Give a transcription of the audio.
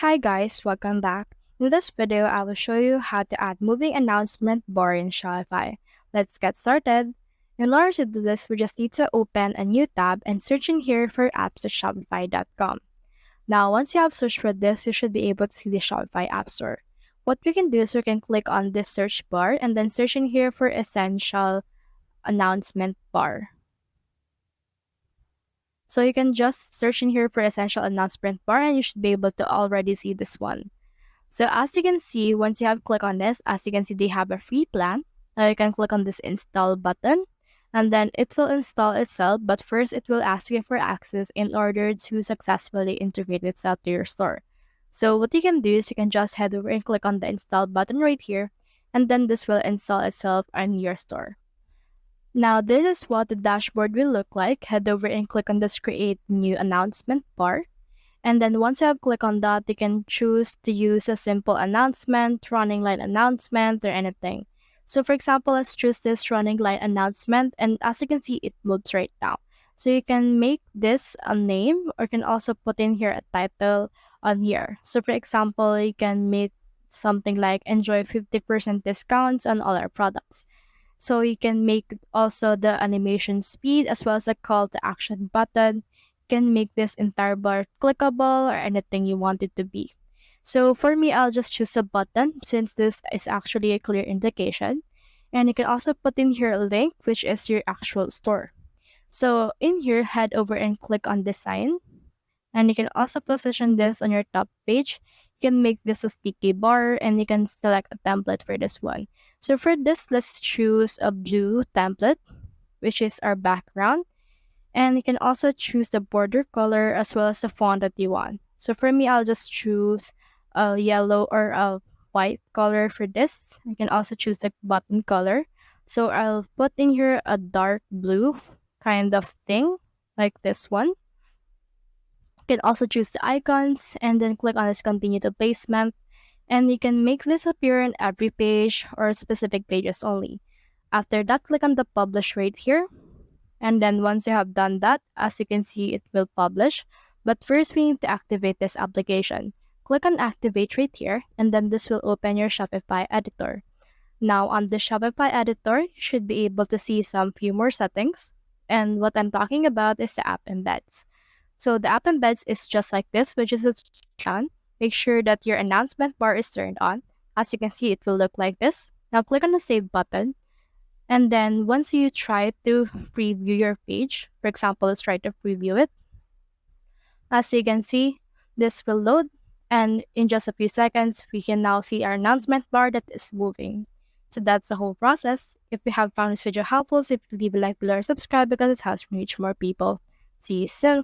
Hi guys, welcome back. In this video, I will show you how to add moving announcement bar in Shopify. Let's get started. In order to do this, we just need to open a new tab and search in here for apps at shopify.com. Now, once you have searched for this, you should be able to see the Shopify App Store. What we can do is we can click on this search bar and then search in here for essential announcement bar. So you can just search in here for essential announcement bar and you should be able to already see this one. So as you can see, once you have clicked on this, as you can see, they have a free plan. Now you can click on this install button and then it will install itself. But first, it will ask you for access in order to successfully integrate itself to your store. So what you can do is you can just head over and click on the install button right here. And then this will install itself on your store. Now this is what the dashboard will look like. Head over and click on this create new announcement bar. And then once you have clicked on that, you can choose to use a simple announcement, running line announcement, or anything. So for example, let's choose this running line announcement. And as you can see, it moves right now. So you can make this a name or you can also put in here a title on here. So for example, you can make something like enjoy 50% discounts on all our products. So you can make also the animation speed as well as a call to action button. Can make this entire bar clickable or anything you want it to be. So for me, I'll just choose a button since this is actually a clear indication. And you can also put in here a link, which is your actual store. So in here, head over and click on design. And you can also position this on your top page. You can make this a sticky bar and you can select a template for this one. So for this, let's choose a blue template, which is our background. And you can also choose the border color as well as the font that you want. So for me, I'll just choose a yellow or a white color for this. I can also choose the button color. So I'll put in here a dark blue kind of thing, like this one. You can also choose the icons and then click on this continue to placement. And you can make this appear on every page or specific pages only. After that, click on the publish right here. And then once you have done that, as you can see, it will publish. But first, we need to activate this application. Click on activate right here, and then this will open your Shopify editor. Now on the Shopify editor, you should be able to see some few more settings. And what I'm talking about is the app embeds. So the app embeds is just like this, which is a on. Make sure that your announcement bar is turned on. As you can see, it will look like this. Now click on the save button. And then once you try to preview your page, for example, let's try to preview it. As you can see, this will load. And in just a few seconds, we can now see our announcement bar that is moving. So that's the whole process. If you have found this video helpful, so leave a like below or subscribe because it helps me reach more people. See you soon.